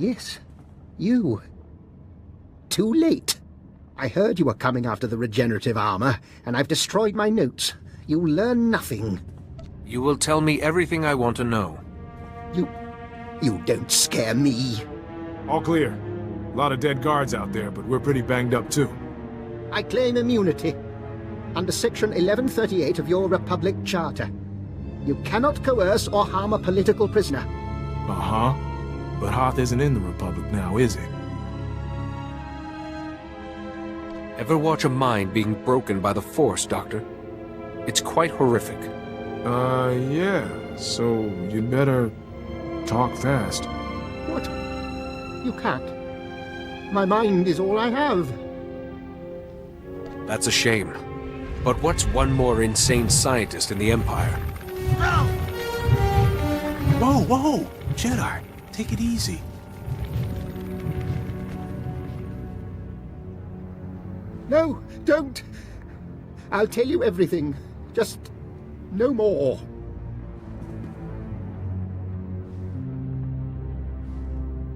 Yes, you. Too late. I heard you were coming after the regenerative armor, and I've destroyed my notes. You'll learn nothing. You will tell me everything I want to know. You don't scare me. All clear. A lot of dead guards out there, but we're pretty banged up too. I claim immunity. Under Section 1138 of your Republic Charter. You cannot coerce or harm a political prisoner. Uh-huh. But Hoth isn't in the Republic now, is it? Ever watch a mind being broken by the Force, Doctor? It's quite horrific. Yeah. So you'd better talk fast. What? You can't. My mind is all I have. That's a shame. But what's one more insane scientist in the Empire? Whoa, whoa! Jedi, take it easy. No, don't. I'll tell you everything. Just no more.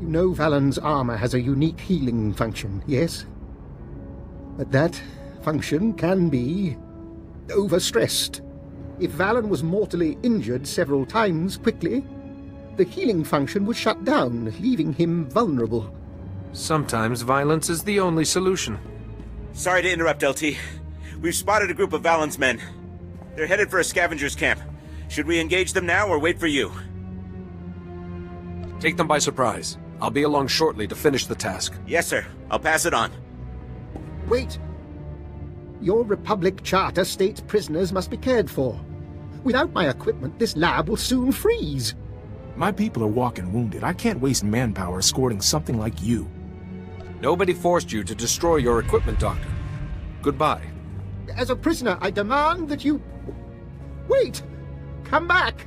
You know Valen's armor has a unique healing function, yes? But that function can be overstressed. If Valen was mortally injured several times quickly, the healing function would shut down, leaving him vulnerable. Sometimes violence is the only solution. Sorry to interrupt, LT. We've spotted a group of Valen's men. They're headed for a scavenger's camp. Should we engage them now or wait for you? Take them by surprise. I'll be along shortly to finish the task. Yes, sir. I'll pass it on. Wait! Your Republic Charter states prisoners must be cared for. Without my equipment, this lab will soon freeze. My people are walking wounded. I can't waste manpower escorting something like you. Nobody forced you to destroy your equipment, Doctor. Goodbye. As a prisoner, I demand that you... Wait! Come back!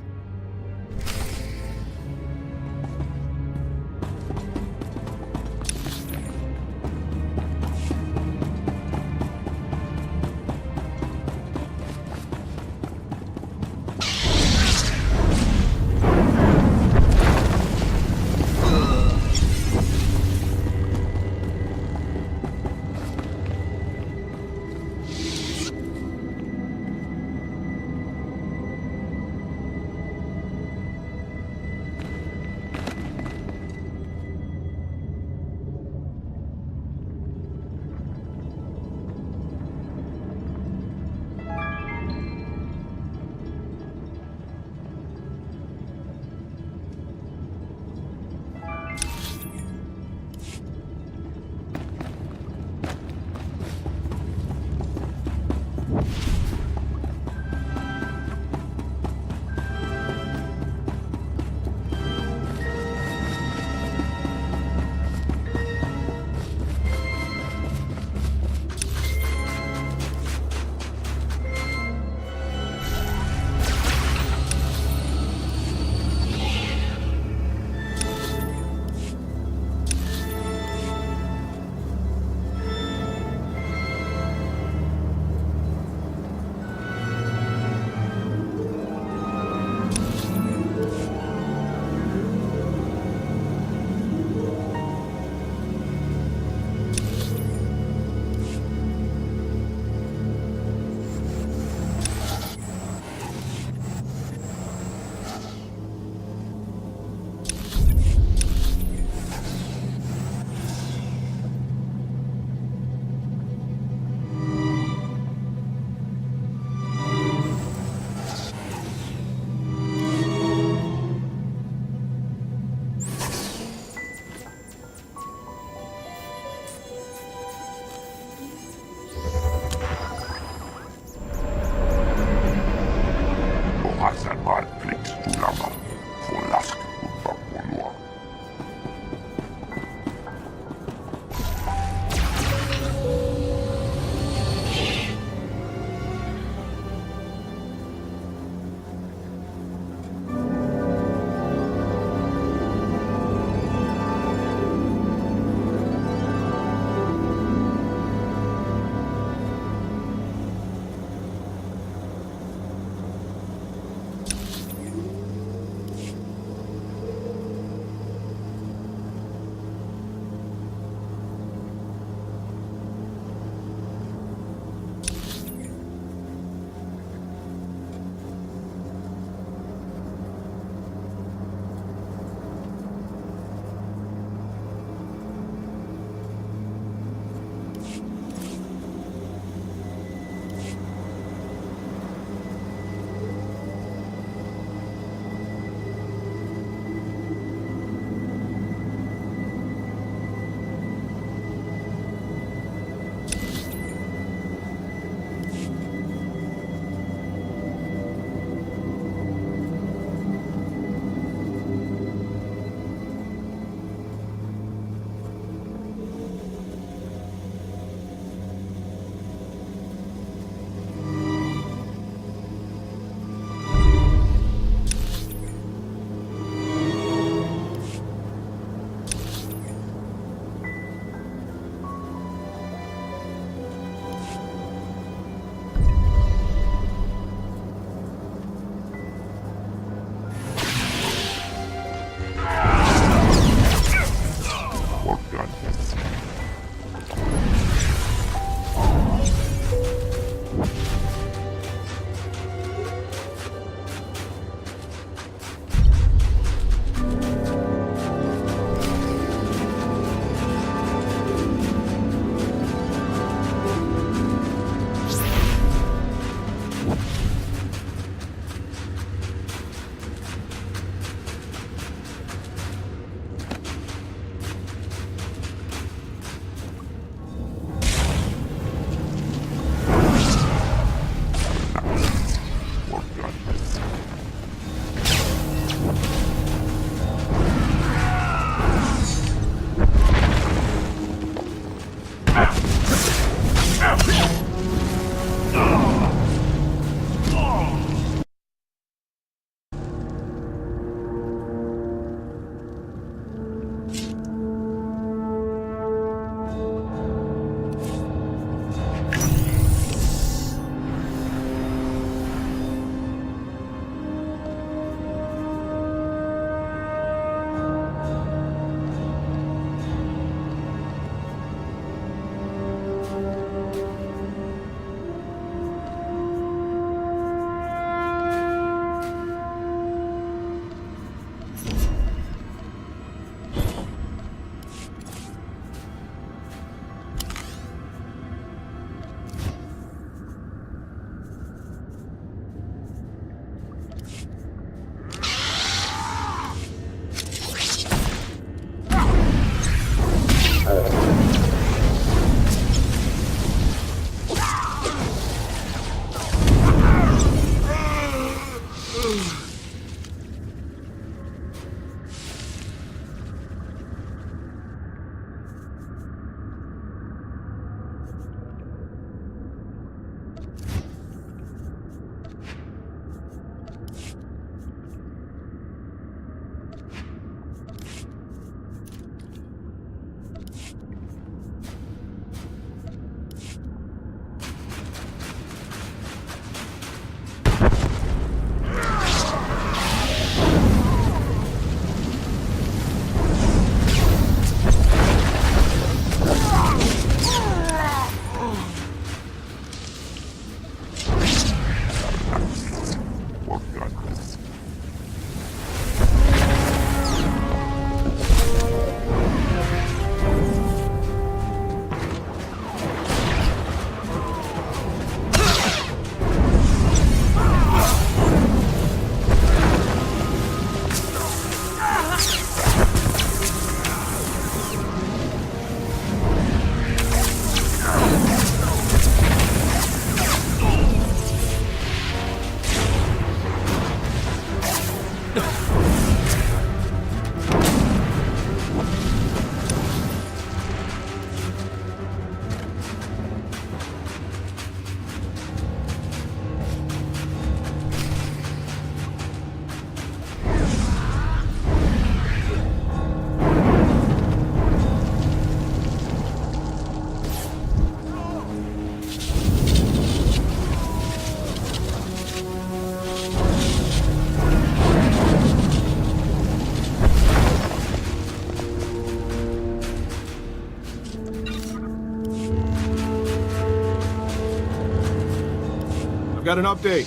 got an update.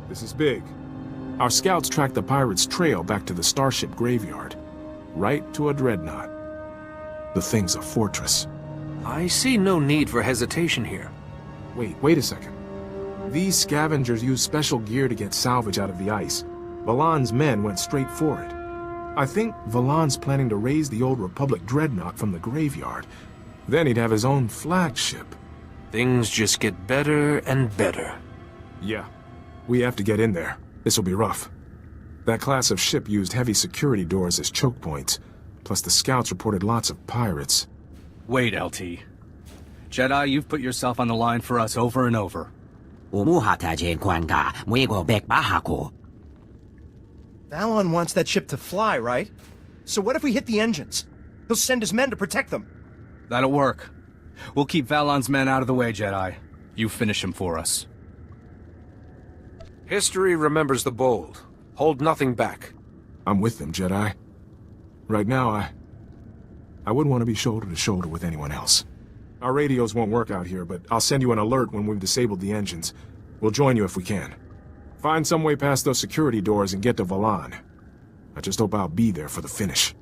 This is big. Our scouts tracked the pirates' trail back to the starship graveyard. Right to a dreadnought. The thing's a fortress. I see no need for hesitation here. Wait a second. These scavengers use special gear to get salvage out of the ice. Valan's men went straight for it. I think Valan's planning to raise the old Republic dreadnought from the graveyard. Then he'd have his own flagship. Things just get better and better. Yeah. We have to get in there. This'll be rough. That class of ship used heavy security doors as choke points. Plus the scouts reported lots of pirates. Wait, LT. Jedi, you've put yourself on the line for us over and over. Valon wants that ship to fly, right? So what if we hit the engines? He'll send his men to protect them. That'll work. We'll keep Valon's men out of the way, Jedi. You finish him for us. History remembers the bold. Hold nothing back. I'm with them, Jedi. Right now, I wouldn't want to be shoulder to shoulder with anyone else. Our radios won't work out here, but I'll send you an alert when we've disabled the engines. We'll join you if we can. Find some way past those security doors and get to Valan. I just hope I'll be there for the finish.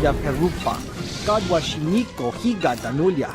Ida Perupa, Gadwa Shiniko Higa Danulia.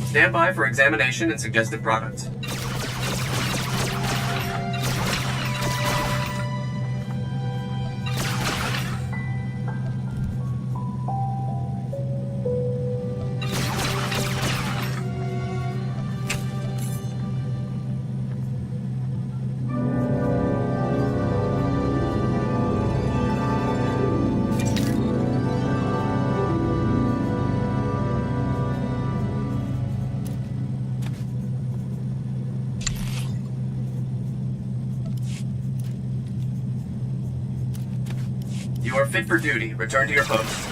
Stand by for examination and suggested products. You are fit for duty. Return to your post.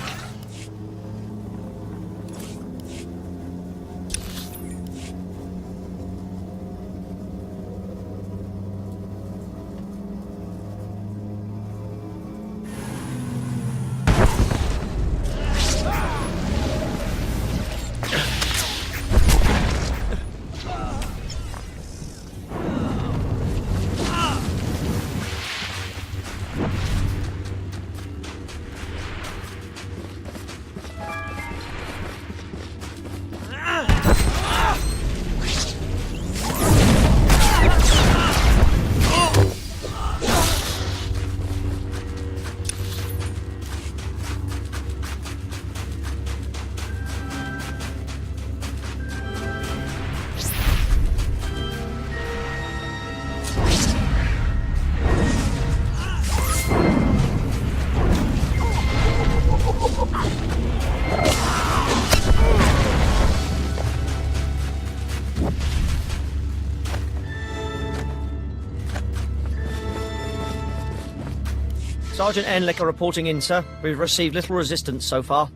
Sergeant Enlicker reporting in, sir. We've received little resistance so far.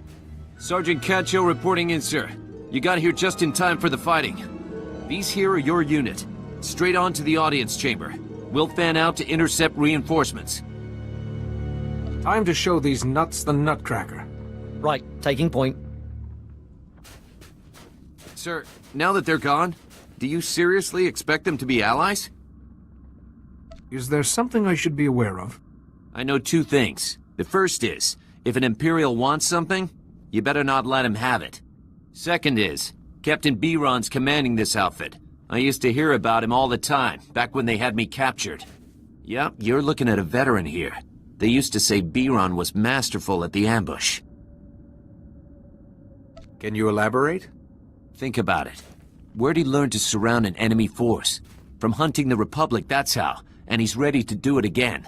Sergeant Cacho reporting in, sir. You got here just in time for the fighting. These here are your unit. Straight on to the audience chamber. We'll fan out to intercept reinforcements. Time to show these nuts the nutcracker. Right, taking point. Sir, now that they're gone, do you seriously expect them to be allies? Is there something I should be aware of? I know two things. The first is, if an Imperial wants something, you better not let him have it. Second is, Captain Biron's commanding this outfit. I used to hear about him all the time, back when they had me captured. Yep, you're looking at a veteran here. They used to say Biron was masterful at the ambush. Can you elaborate? Think about it. Where'd he learn to surround an enemy force? From hunting the Republic, that's how, and he's ready to do it again.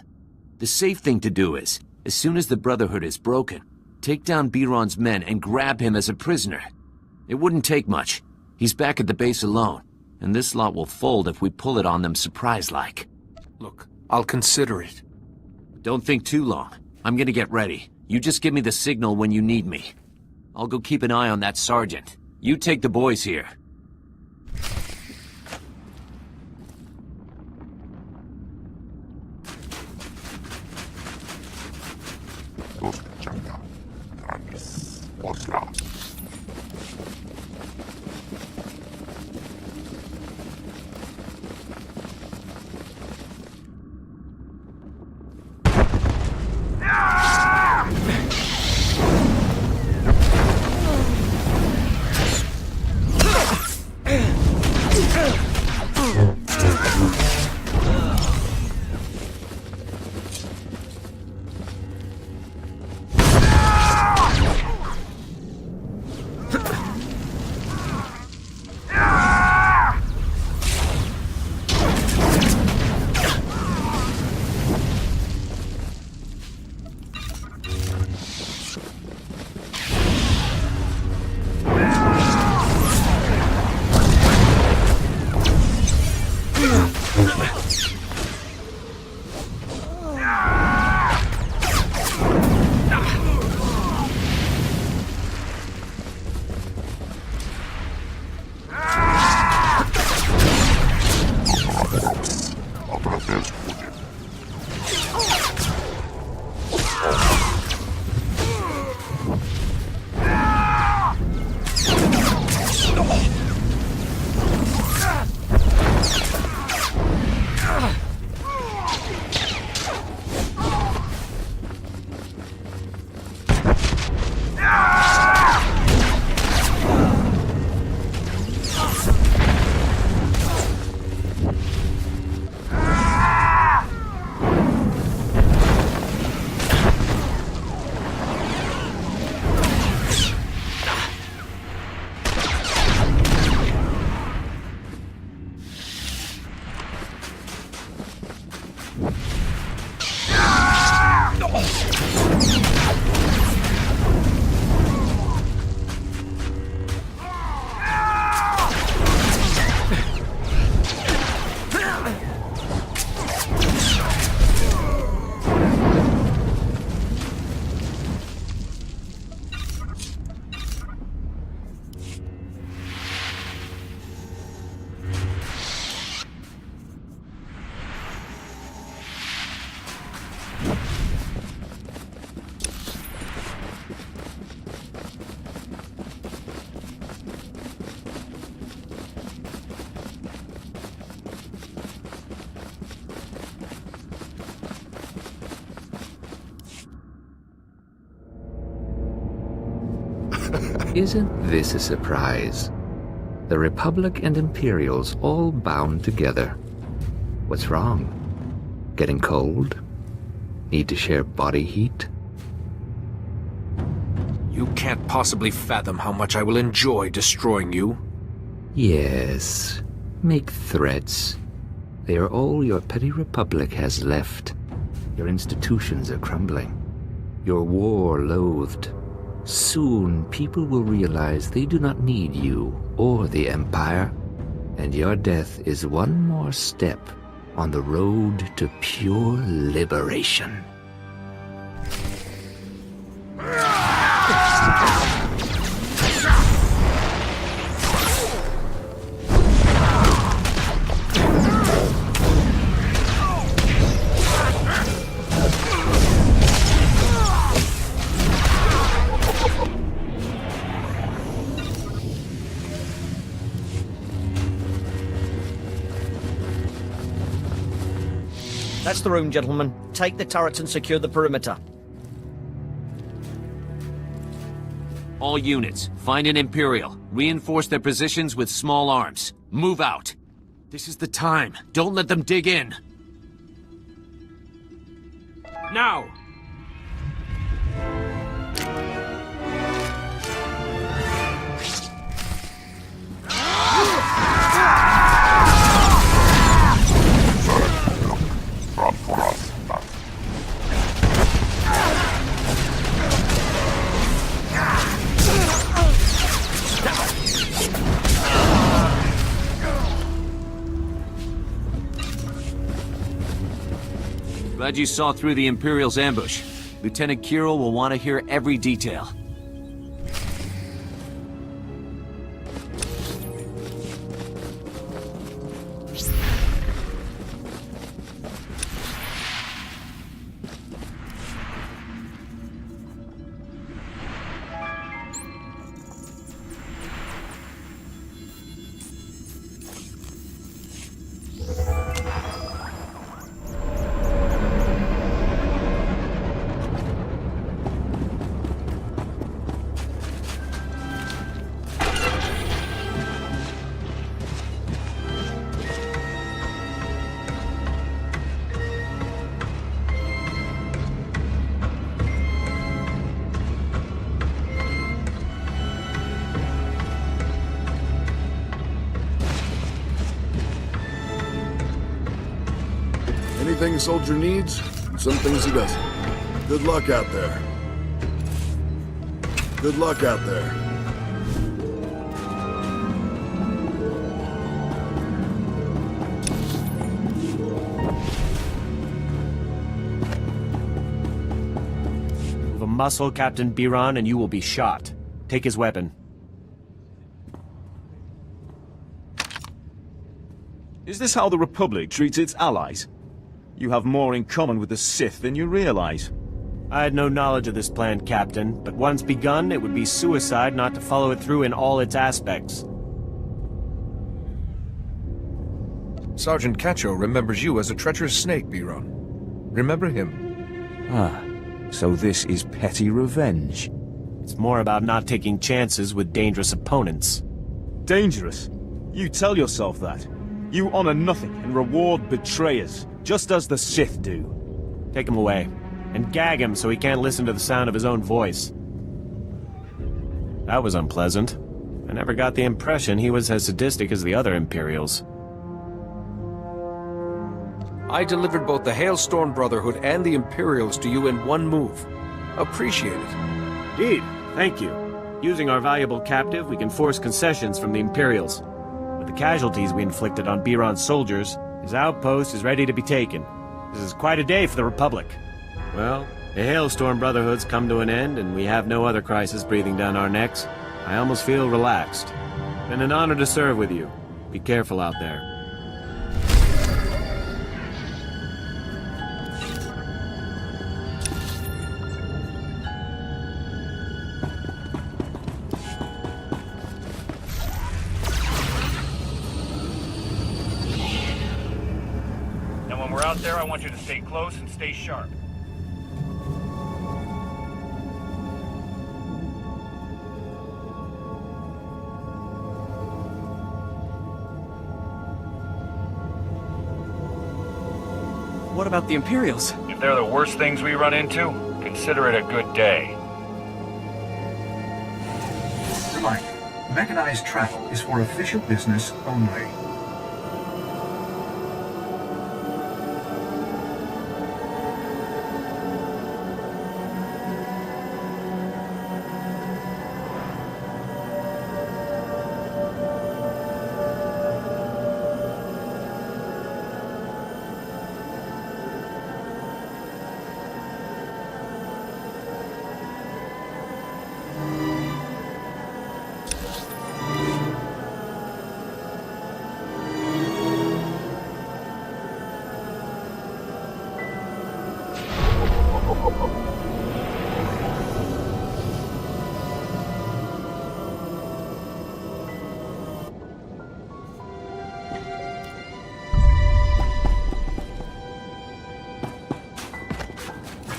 The safe thing to do is, as soon as the Brotherhood is broken, take down Biron's men and grab him as a prisoner. It wouldn't take much. He's back at the base alone, and this lot will fold if we pull it on them surprise-like. Look, I'll consider it. Don't think too long. I'm gonna get ready. You just give me the signal when you need me. I'll go keep an eye on that sergeant. You take the boys here. Isn't this a surprise? The Republic and Imperials all bound together. What's wrong? Getting cold? Need to share body heat? You can't possibly fathom how much I will enjoy destroying you. Yes. Make threats. They are all your petty Republic has left. Your institutions are crumbling. Your war loathed. Soon, people will realize they do not need you or the Empire, and your death is one more step on the road to pure liberation. That's the room, gentlemen. Take the turrets and secure the perimeter. All units, find an Imperial. Reinforce their positions with small arms. Move out. This is the time. Don't let them dig in. Now! Glad you saw through the Imperial's ambush. Lieutenant Kirill will want to hear every detail. Anything a soldier needs, and some things he doesn't. Good luck out there. Good luck out there. Move a muscle, Captain Biran, and you will be shot. Take his weapon. Is this how the Republic treats its allies? You have more in common with the Sith than you realize. I had no knowledge of this plan, Captain, but once begun, it would be suicide not to follow it through in all its aspects. Sergeant Cacho remembers you as a treacherous snake, Biran. Remember him? Ah, so this is petty revenge. It's more about not taking chances with dangerous opponents. Dangerous? You tell yourself that. You honor nothing and reward betrayers, just as the Sith do. Take him away, and gag him so he can't listen to the sound of his own voice. That was unpleasant. I never got the impression he was as sadistic as the other Imperials. I delivered both the Hailstorm Brotherhood and the Imperials to you in one move. Appreciate it. Indeed, thank you. Using our valuable captive, we can force concessions from the Imperials. With the casualties we inflicted on Biran's soldiers, his outpost is ready to be taken. This is quite a day for the Republic. Well, the Hailstorm Brotherhood's come to an end, and we have no other crisis breathing down our necks. I almost feel relaxed. Been an honor to serve with you. Be careful out there. Out there, I want you to stay close and stay sharp. What about the Imperials? If they're the worst things we run into, consider it a good day. Reminder, mechanized travel is for official business only.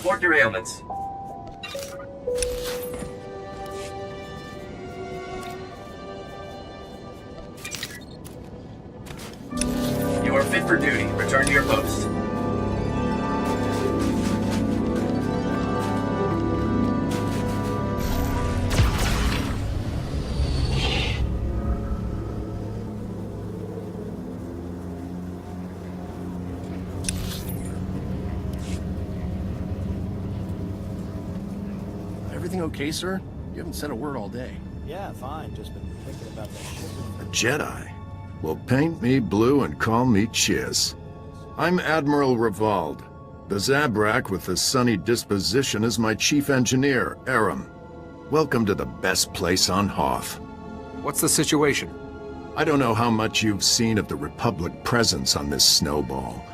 Report your ailments. You are fit for duty. Return to your post. Everything okay, sir? You haven't said a word all day. Yeah, fine. Just been thinking about that ship. A Jedi? Well, paint me blue and call me Chiz. I'm Admiral Revald. The Zabrak with the sunny disposition is my chief engineer, Aram. Welcome to the best place on Hoth. What's the situation? I don't know how much you've seen of the Republic presence on this snowball,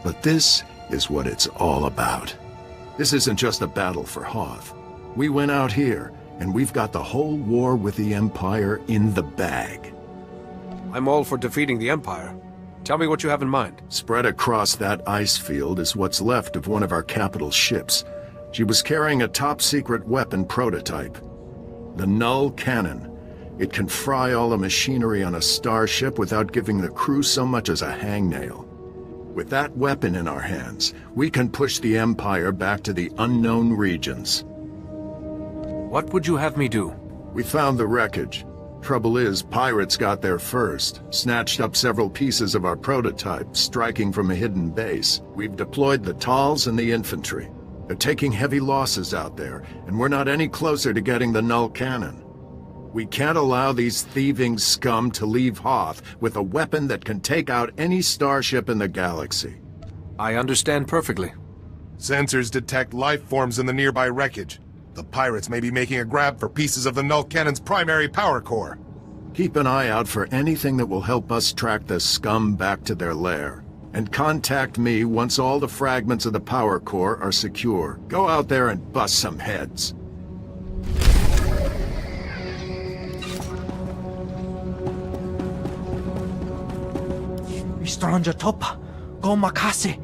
but this is what it's all about. This isn't just a battle for Hoth. We went out here, and we've got the whole war with the Empire in the bag. I'm all for defeating the Empire. Tell me what you have in mind. Spread across that ice field is what's left of one of our capital ships. She was carrying a top-secret weapon prototype. The Null Cannon. It can fry all the machinery on a starship without giving the crew so much as a hangnail. With that weapon in our hands, we can push the Empire back to the unknown regions. What would you have me do? We found the wreckage. Trouble is, pirates got there first, snatched up several pieces of our prototype, striking from a hidden base. We've deployed the Tals and the infantry. They're taking heavy losses out there, and we're not any closer to getting the Null Cannon. We can't allow these thieving scum to leave Hoth with a weapon that can take out any starship in the galaxy. I understand perfectly. Sensors detect life forms in the nearby wreckage. The pirates may be making a grab for pieces of the Null Cannon's primary power core. Keep an eye out for anything that will help us track the scum back to their lair. And contact me once all the fragments of the power core are secure. Go out there and bust some heads. Stranger Topa, go makase.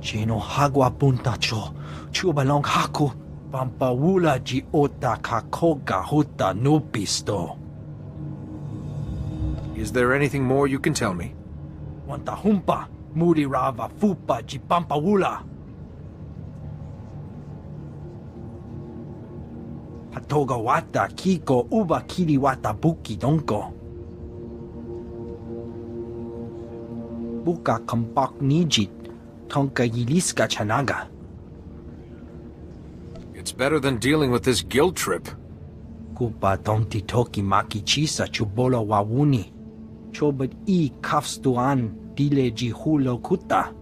Chino hagwa punta cho, chubalong haku, pampawula ji ota kakoga huta nupisto. Is there anything more you can tell me? Wanta humpa, muri rava fupa ji pampawula. Patoga wata kiko uba kiri wata buki donko. Buka kampak nijit, tonka yiliska chanaga. It's better than dealing with this guilt trip. Kupa tonti toki maki chisa chubola wawuni. Chobad I kafstuan dile jihulo kuta.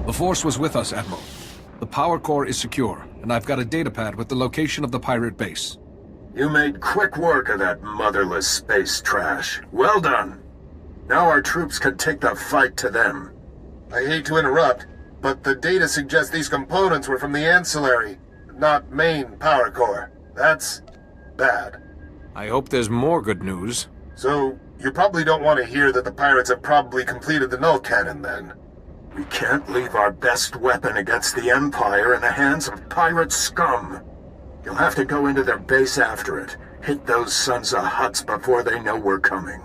The Force was with us, Admiral. The power core is secure, and I've got a datapad with the location of the pirate base. You made quick work of that motherless space trash. Well done. Now our troops can take the fight to them. I hate to interrupt, but the data suggests these components were from the ancillary, not main power core. That's bad. I hope there's more good news. So, you probably don't want to hear that the pirates have probably completed the null cannon, then. We can't leave our best weapon against the Empire in the hands of pirate scum. You'll have to go into their base after it. Hit those sons of Hutts before they know we're coming.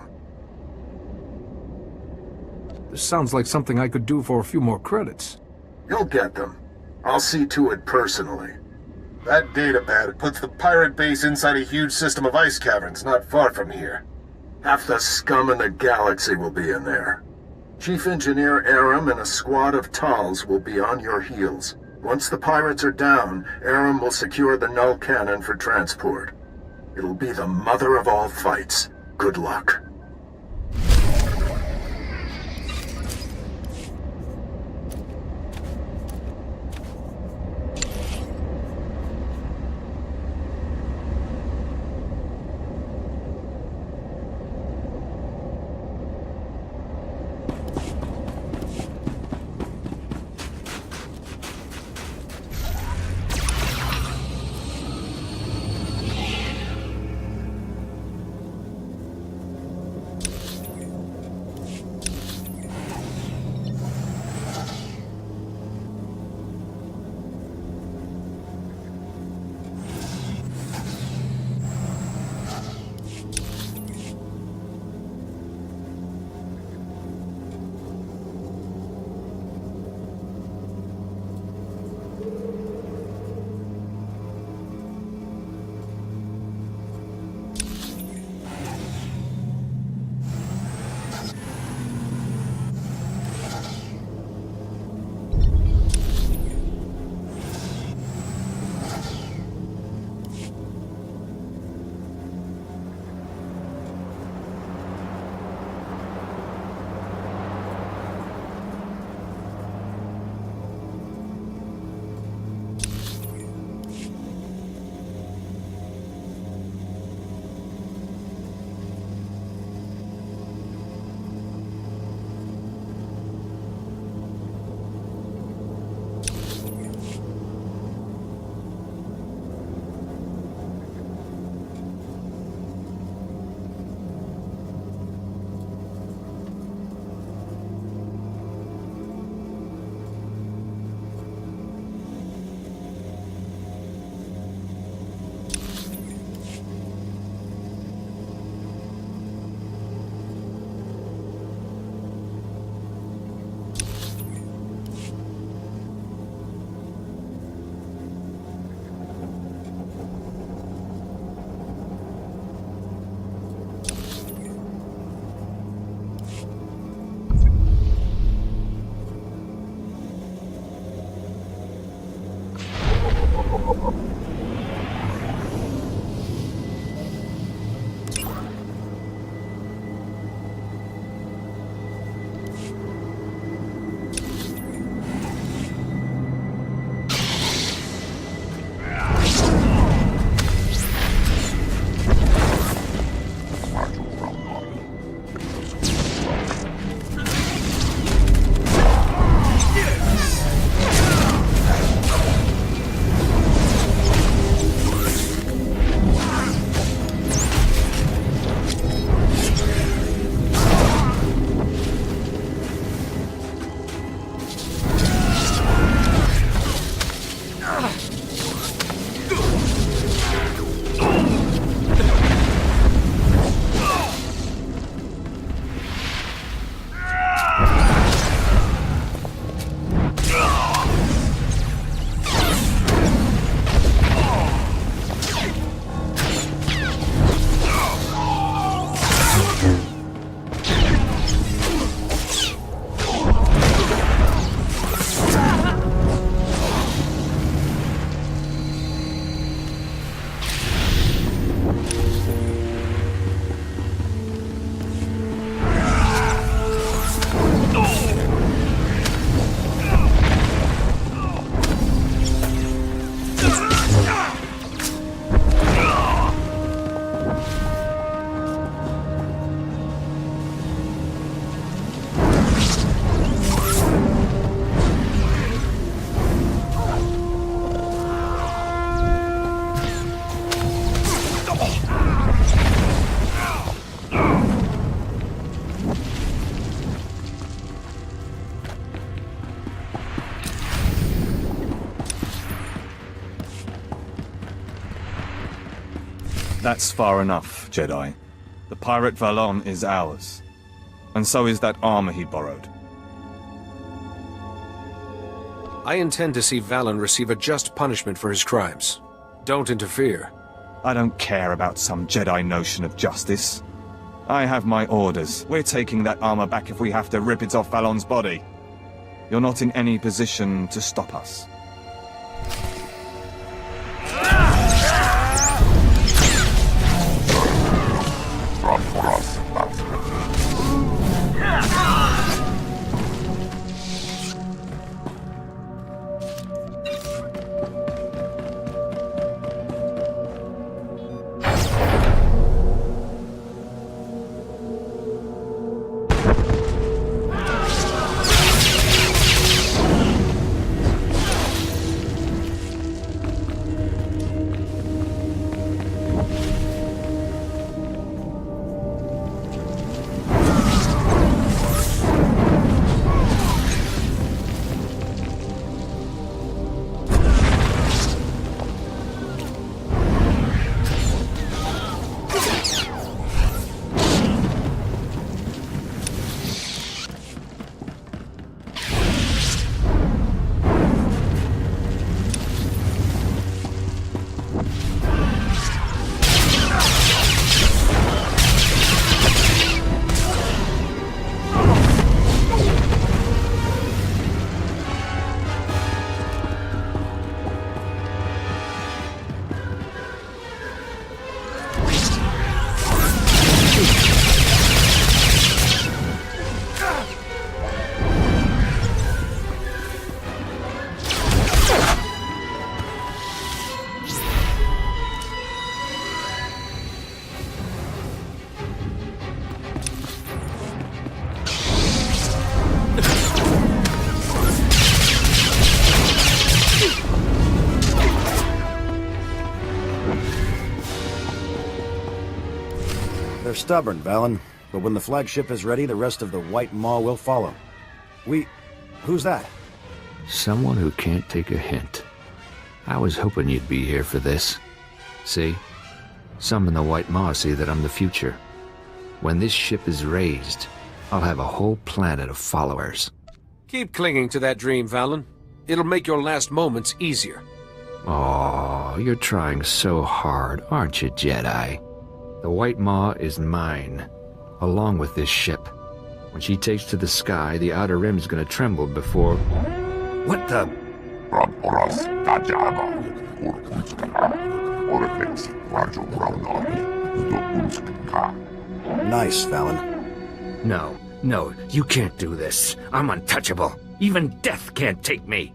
This sounds like something I could do for a few more credits. You'll get them. I'll see to it personally. That datapad puts the pirate base inside a huge system of ice caverns not far from here. Half the scum in the galaxy will be in there. Chief Engineer Aram and a squad of Tals will be on your heels. Once the pirates are down, Aram will secure the null cannon for transport. It'll be the mother of all fights. Good luck. That's far enough, Jedi. The pirate Valon is ours. And so is that armor he borrowed. I intend to see Valen receive a just punishment for his crimes. Don't interfere. I don't care about some Jedi notion of justice. I have my orders. We're taking that armor back if we have to rip it off Valon's body. You're not in any position to stop us. They're stubborn, Valen, but when the flagship is ready, the rest of the White Maw will follow. Who's that? Someone who can't take a hint. I was hoping you'd be here for this. See? Some in the White Maw see that I'm the future. When this ship is raised, I'll have a whole planet of followers. Keep clinging to that dream, Valen. It'll make your last moments easier. Oh, you're trying so hard, aren't you, Jedi? The White Maw is mine, along with this ship. When she takes to the sky, the Outer Rim's gonna tremble before... What the... Nice, Valen. No, you can't do this. I'm untouchable. Even death can't take me.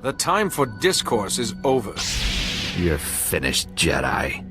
The time for discourse is over. You're finished, Jedi.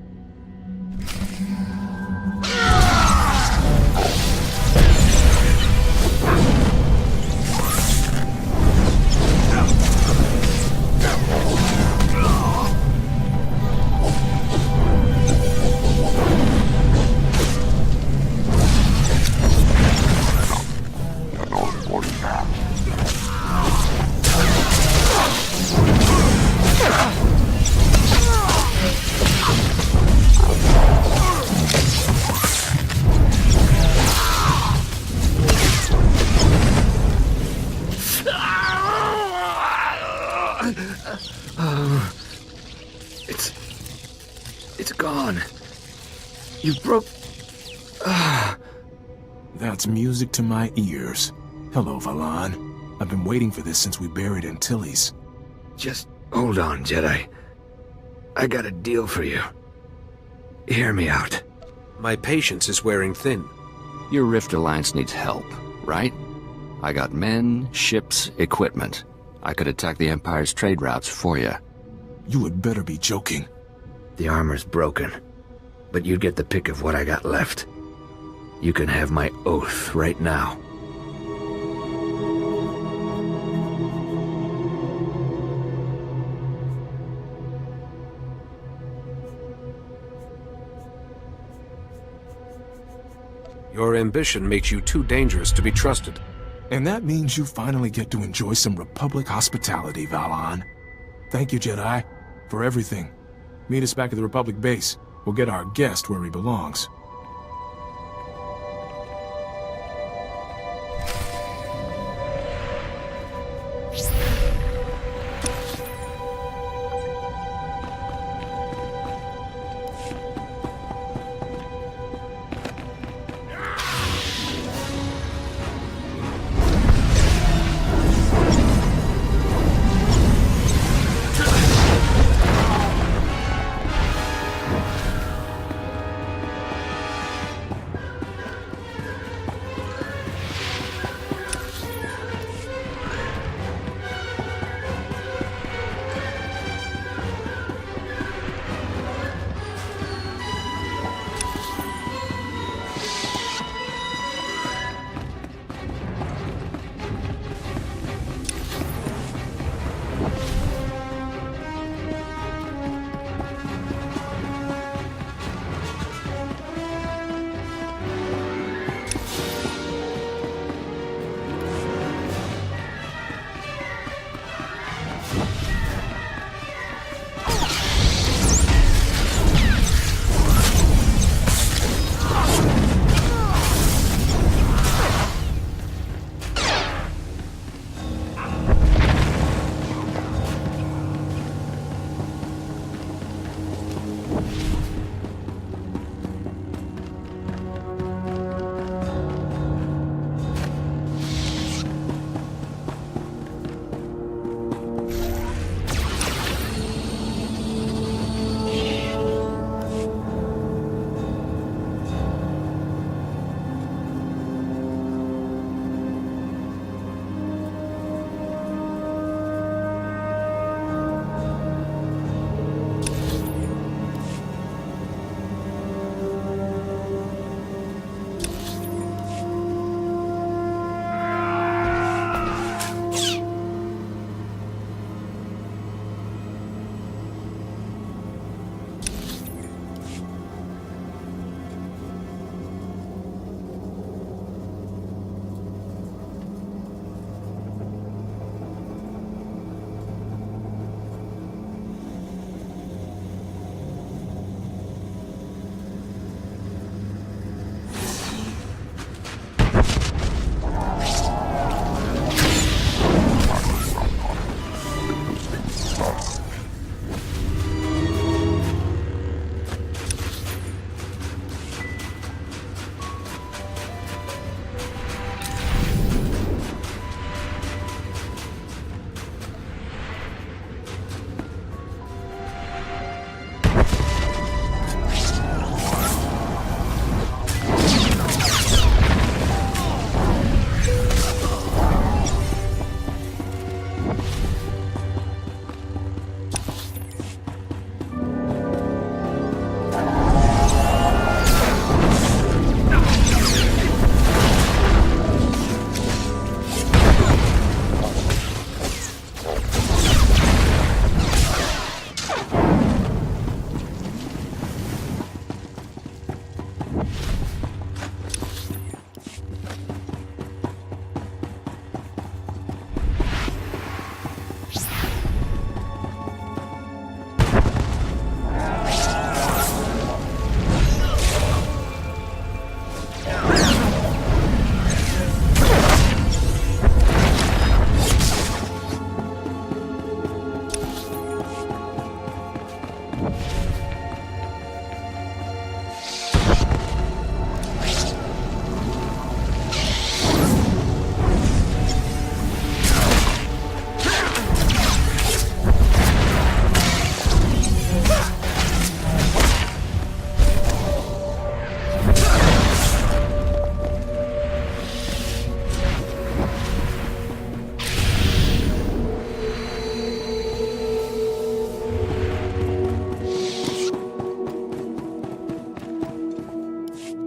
It's gone. You broke... That's music to my ears. Hello, Valan. I've been waiting for this since we buried Antilles. Just hold on, Jedi. I got a deal for you. Hear me out. My patience is wearing thin. Your Rift Alliance needs help, right? I got men, ships, equipment. I could attack the Empire's trade routes for you. You had better be joking. The armor's broken, but you'd get the pick of what I got left. You can have my oath right now. Your ambition makes you too dangerous to be trusted. And that means you finally get to enjoy some Republic hospitality, Valan. Thank you, Jedi, for everything. Meet us back at the Republic base. We'll get our guest where he belongs.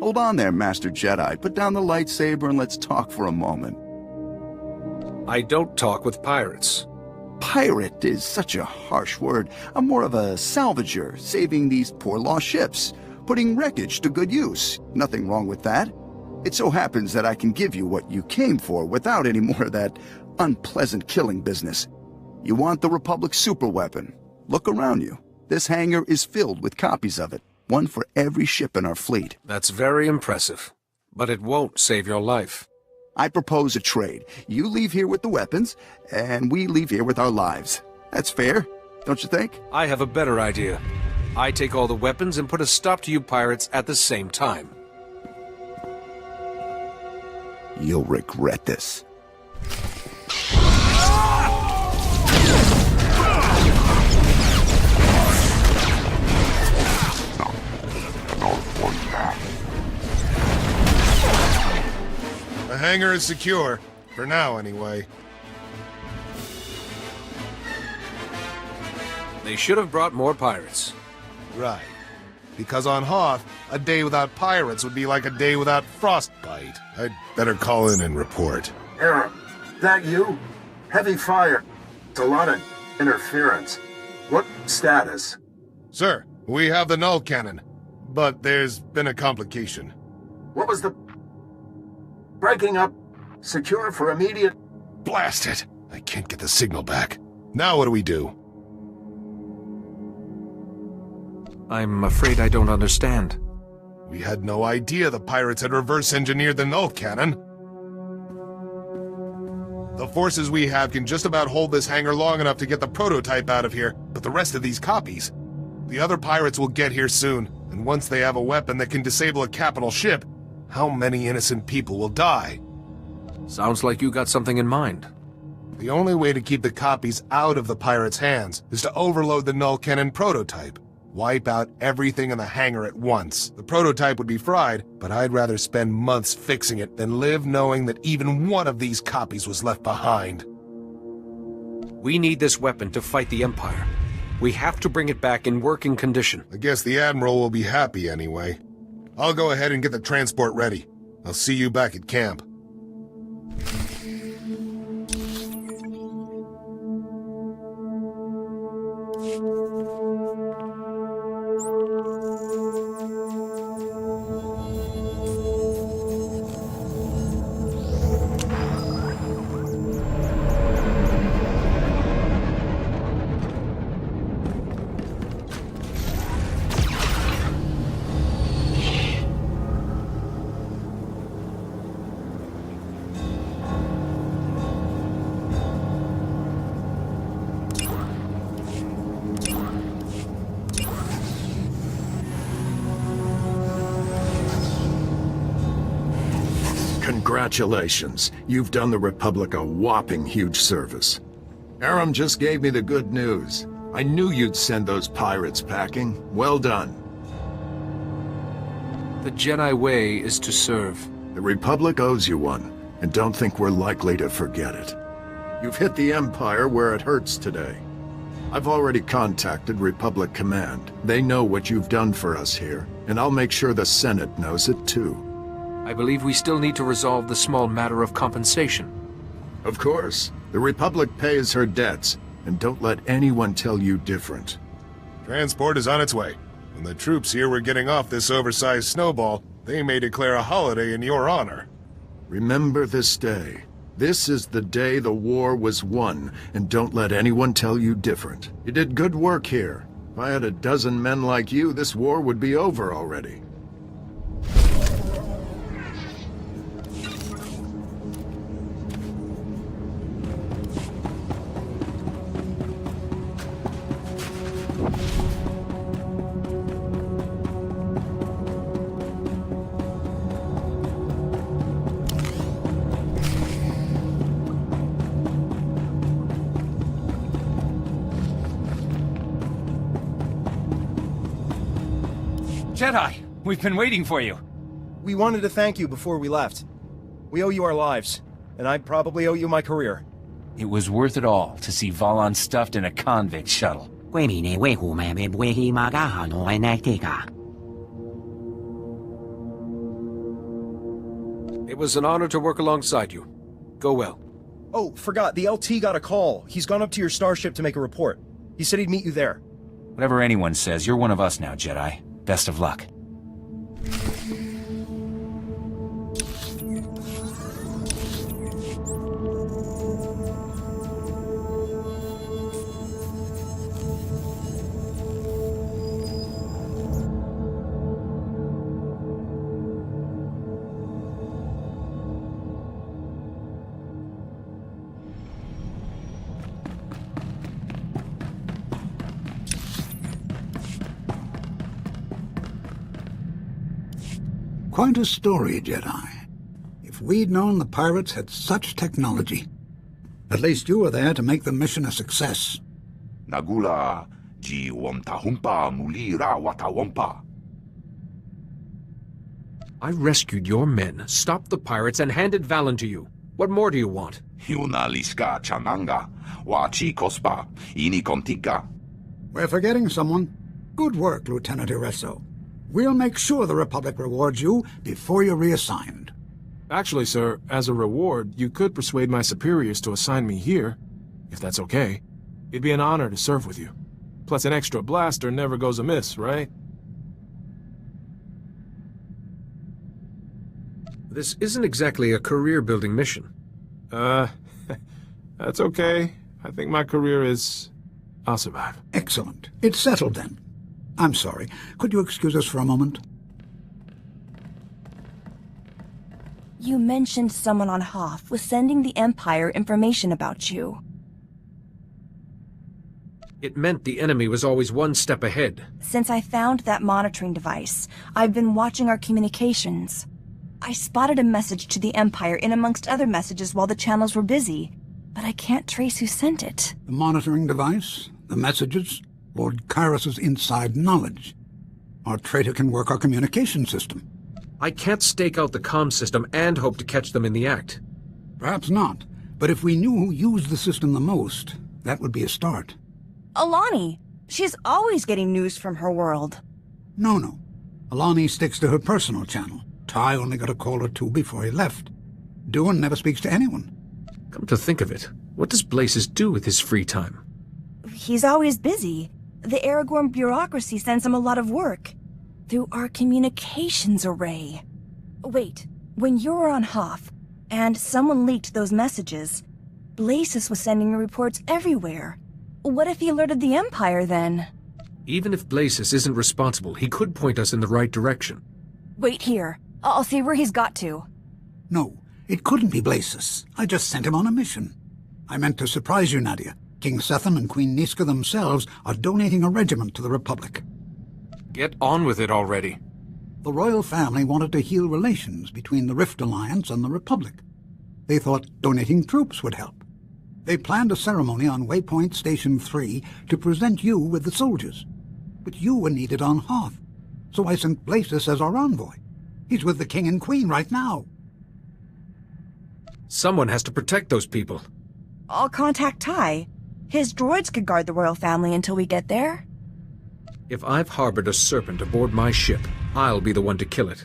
Hold on there, Master Jedi. Put down the lightsaber and let's talk for a moment. I don't talk with pirates. Pirate is such a harsh word. I'm more of a salvager, saving these poor lost ships, putting wreckage to good use. Nothing wrong with that. It so happens that I can give you what you came for without any more of that unpleasant killing business. You want the Republic's superweapon? Look around you. This hangar is filled with copies of it, one for every ship in our fleet. That's very impressive, but it won't save your life. I propose a trade. You leave here with the weapons, and we leave here with our lives. That's fair, don't you think? I have a better idea. I take all the weapons and put a stop to you pirates at the same time. You'll regret this. The hangar is secure. For now, anyway. They should have brought more pirates. Right. Because on Hoth, a day without pirates would be like a day without frostbite. I'd better call in and report. Aaron, that you? Heavy fire. It's a lot of interference. What status? Sir, we have the null cannon, but there's been a complication. What was the... breaking up? Secure for immediate... Blast it! I can't get the signal back. Now what do we do? I'm afraid I don't understand. We had no idea the pirates had reverse-engineered the null cannon. The forces we have can just about hold this hangar long enough to get the prototype out of here, but the rest of these copies... The other pirates will get here soon, and once they have a weapon that can disable a capital ship, how many innocent people will die? Sounds like you got something in mind. The only way to keep the copies out of the pirates' hands is to overload the null cannon prototype. Wipe out everything in the hangar at once. The prototype would be fried, but I'd rather spend months fixing it than live knowing that even one of these copies was left behind. We need this weapon to fight the Empire. We have to bring it back in working condition. I guess the Admiral will be happy anyway. I'll go ahead and get the transport ready. I'll see you back at camp. Congratulations. You've done the Republic a whopping huge service. Aram just gave me the good news. I knew you'd send those pirates packing. Well done. The Jedi way is to serve. The Republic owes you one, and don't think we're likely to forget it. You've hit the Empire where it hurts today. I've already contacted Republic Command. They know what you've done for us here, and I'll make sure the Senate knows it too. I believe we still need to resolve the small matter of compensation. Of course. The Republic pays her debts, and don't let anyone tell you different. Transport is on its way. When the troops here were getting off this oversized snowball, they may declare a holiday in your honor. Remember this day. This is the day the war was won, and don't let anyone tell you different. You did good work here. If I had a dozen men like you, this war would be over already. Jedi, we've been waiting for you. We wanted to thank you before we left. We owe you our lives, and I probably owe you my career. It was worth it all to see Valon stuffed in a convict shuttle. was an honor to work alongside you. Go well. Oh, forgot, the LT got a call. He's gone up to your starship to make a report. He said he'd meet you there. Whatever anyone says, you're one of us now, Jedi. Best of luck. Quite a story, Jedi. If we'd known the pirates had such technology. At least you were there to make the mission a success. Nagula ji wamtahumpa mulira watawampa. I rescued your men, stopped the pirates, and handed Valen to you. What more do you want? Hiuna liska chananga wachi kospa ini contiga. We're forgetting someone. Good work, Lieutenant Iresso. We'll make sure the Republic rewards you before you're reassigned. Actually, sir, as a reward, you could persuade my superiors to assign me here, if that's okay. It'd be an honor to serve with you. Plus, an extra blaster never goes amiss, right? This isn't exactly a career-building mission. That's okay. I think my career is... I'll survive. Excellent. It's settled then. I'm sorry. Could you excuse us for a moment? You mentioned someone on Hoth was sending the Empire information about you. It meant the enemy was always one step ahead. Since I found that monitoring device, I've been watching our communications. I spotted a message to the Empire in amongst other messages while the channels were busy, but I can't trace who sent it. The monitoring device? The messages? Lord Kyros's inside knowledge. Our traitor can work our communication system. I can't stake out the comm system and hope to catch them in the act. Perhaps not, but if we knew who used the system the most, that would be a start. Alani! She's always getting news from her world. No. Alani sticks to her personal channel. Ty only got a call or two before he left. Duan never speaks to anyone. Come to think of it, what does Blazes do with his free time? He's always busy. The Aragorn bureaucracy sends him a lot of work. Through our communications array. Wait, when you were on Hoth, and someone leaked those messages, Blazes was sending reports everywhere. What if he alerted the Empire, then? Even if Blazes isn't responsible, he could point us in the right direction. Wait here. I'll see where he's got to. No, it couldn't be Blazes. I just sent him on a mission. I meant to surprise you, Nadia. King Sethan and Queen Niska themselves are donating a regiment to the Republic. Get on with it already. The royal family wanted to heal relations between the Rift Alliance and the Republic. They thought donating troops would help. They planned a ceremony on Waypoint Station 3 to present you with the soldiers. But you were needed on Hoth, so I sent Blazes as our envoy. He's with the King and Queen right now. Someone has to protect those people. I'll contact Ty. His droids could guard the royal family until we get there. If I've harbored a serpent aboard my ship, I'll be the one to kill it.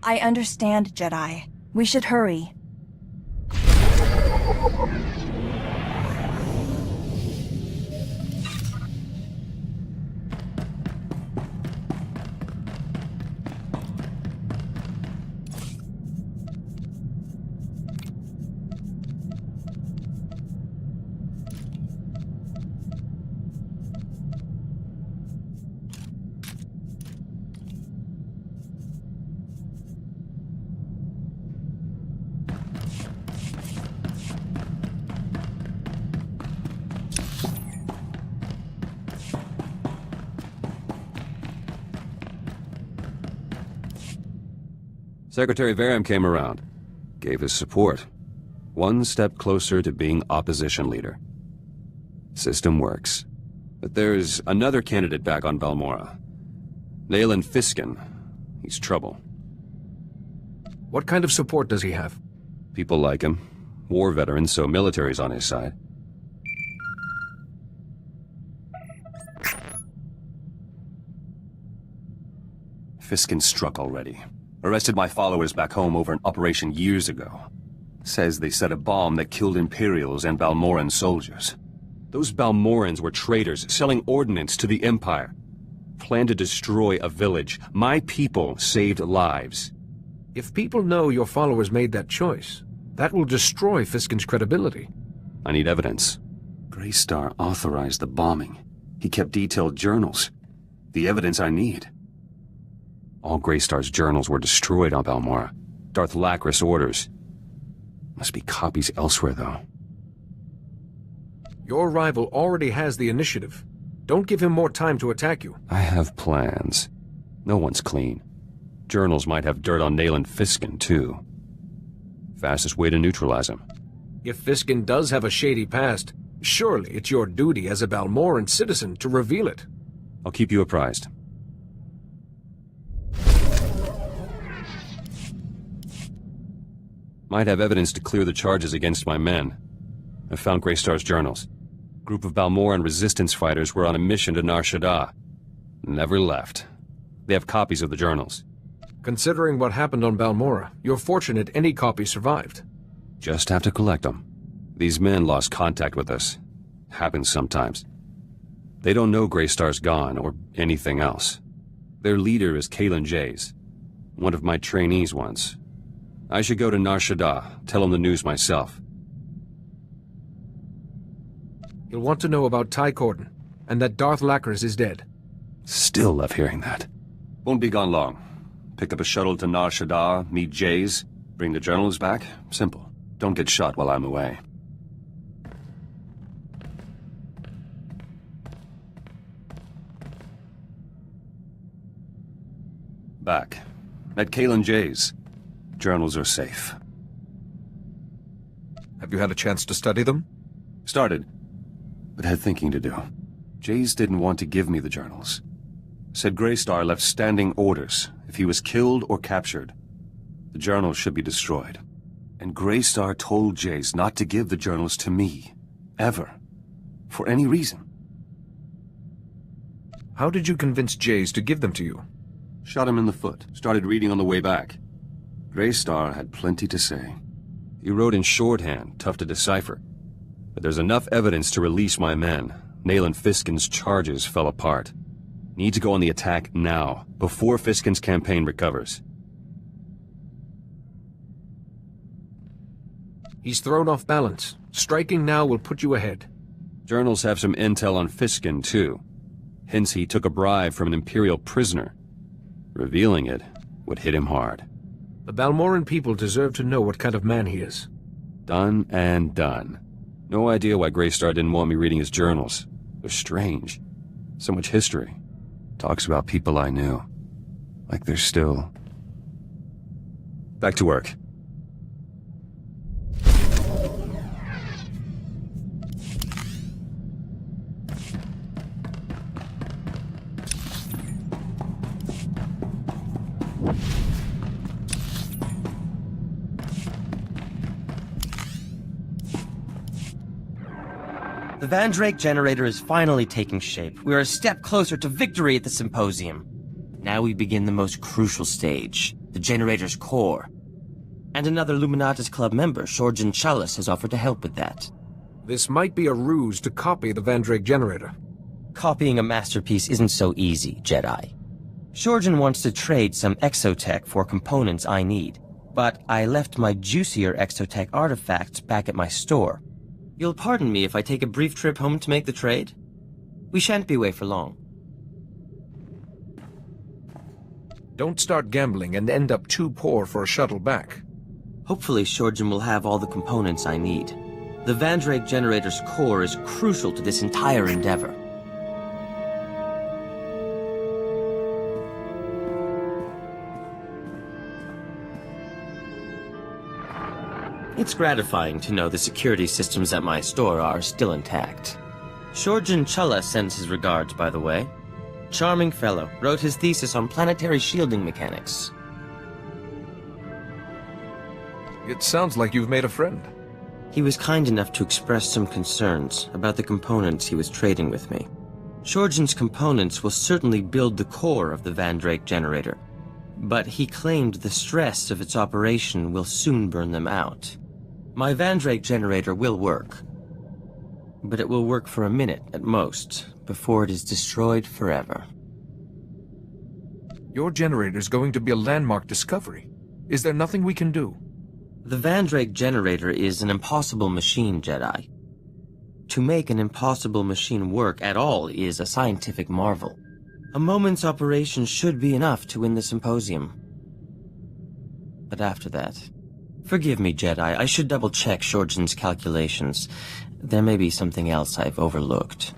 I understand, Jedi. We should hurry. Secretary Varam came around, gave his support. One step closer to being opposition leader. System works. But there's another candidate back on Balmora. Leyland Fiskin. He's trouble. What kind of support does he have? People like him. War veteran, so military's on his side. Fiskin struck already. Arrested my followers back home over an operation years ago. Says they set a bomb that killed Imperials and Balmoran soldiers. Those Balmorans were traitors, selling ordnance to the Empire. Planned to destroy a village. My people saved lives. If people know your followers made that choice, that will destroy Fiskin's credibility. I need evidence. Greystar authorized the bombing. He kept detailed journals. The evidence I need. All Greystar's journals were destroyed on Balmora. Darth Lacris orders. Must be copies elsewhere, though. Your rival already has the initiative. Don't give him more time to attack you. I have plans. No one's clean. Journals might have dirt on Nayland Fiskin, too. Fastest way to neutralize him. If Fiskin does have a shady past, surely it's your duty as a Balmoran citizen to reveal it. I'll keep you apprised. Might have evidence to clear the charges against my men. I found Greystar's journals. A group of Balmoran resistance fighters were on a mission to Nar Shaddaa. Never left. They have copies of the journals. Considering what happened on Balmora, you're fortunate any copy survived. Just have to collect them. These men lost contact with us. Happens sometimes. They don't know Greystar's gone, or anything else. Their leader is Kalen Jays, one of my trainees once. I should go to Nar Shaddaa, tell him the news myself. You'll want to know about Ty Corden, and that Darth Lacris is dead. Still love hearing that. Won't be gone long. Pick up a shuttle to Nar Shaddaa, meet Jays, bring the journals back. Simple. Don't get shot while I'm away. Back. Met Kalen Jays. Journals are safe. Have you had a chance to study them? Started, but had thinking to do. Jays didn't want to give me the journals. Said Greystar left standing orders. If he was killed or captured, the journals should be destroyed. And Greystar told Jays not to give the journals to me. Ever. For any reason. How did you convince Jays to give them to you? Shot him in the foot. Started reading on the way back. Greystar had plenty to say. He wrote in shorthand, tough to decipher. But there's enough evidence to release my men. Nayland Fiskin's charges fell apart. Need to go on the attack now, before Fiskin's campaign recovers. He's thrown off balance. Striking now will put you ahead. Journals have some intel on Fiskin, too. Hence he took a bribe from an Imperial prisoner. Revealing it would hit him hard. The Balmoran people deserve to know what kind of man he is. Done and done. No idea why Greystar didn't want me reading his journals. They're strange. So much history. Talks about people I knew. Like they're still... Back to work. The Van Drake generator is finally taking shape. We are a step closer to victory at the symposium. Now we begin the most crucial stage, the generator's core. And another Luminatus Club member, Shorjan Chalice, has offered to help with that. This might be a ruse to copy the Van Drake generator. Copying a masterpiece isn't so easy, Jedi. Shorjan wants to trade some exotech for components I need, but I left my juicier exotech artifacts back at my store. You'll pardon me if I take a brief trip home to make the trade? We shan't be away for long. Don't start gambling and end up too poor for a shuttle back. Hopefully Shorjan will have all the components I need. The Van Drake generator's core is crucial to this entire endeavor. It's gratifying to know the security systems at my store are still intact. Shorjan Challa sends his regards, by the way. Charming fellow, wrote his thesis on planetary shielding mechanics. It sounds like you've made a friend. He was kind enough to express some concerns about the components he was trading with me. Shorjan's components will certainly build the core of the Van Drake generator, but he claimed the stress of its operation will soon burn them out. My Vandrake generator will work, but it will work for a minute at most, before it is destroyed forever. Your generator's going to be a landmark discovery. Is there nothing we can do? The Vandrake generator is an impossible machine, Jedi. To make an impossible machine work at all is a scientific marvel. A moment's operation should be enough to win the symposium. But after that... Forgive me, Jedi, I should double-check Shorjan's calculations. There may be something else I've overlooked.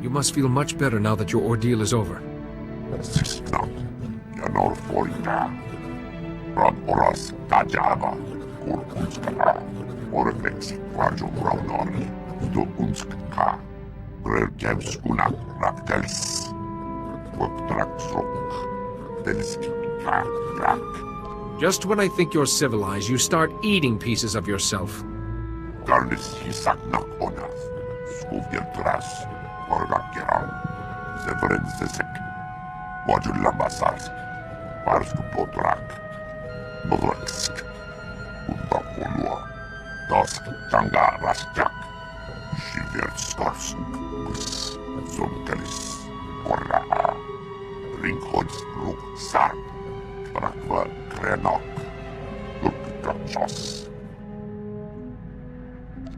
You must feel much better now that your ordeal is over. Just when I think you're civilized, you start eating pieces of yourself.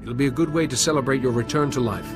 It'll be a good way to celebrate your return to life.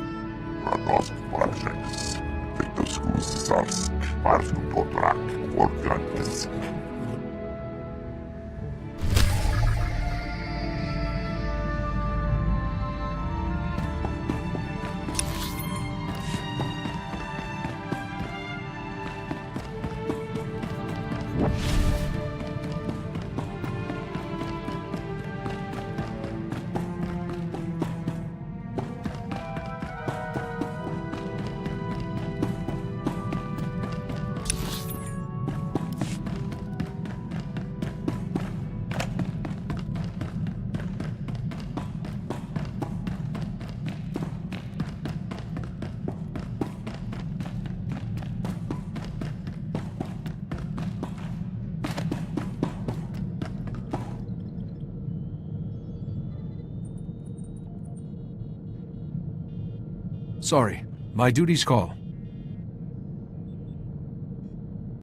Sorry, my duties call.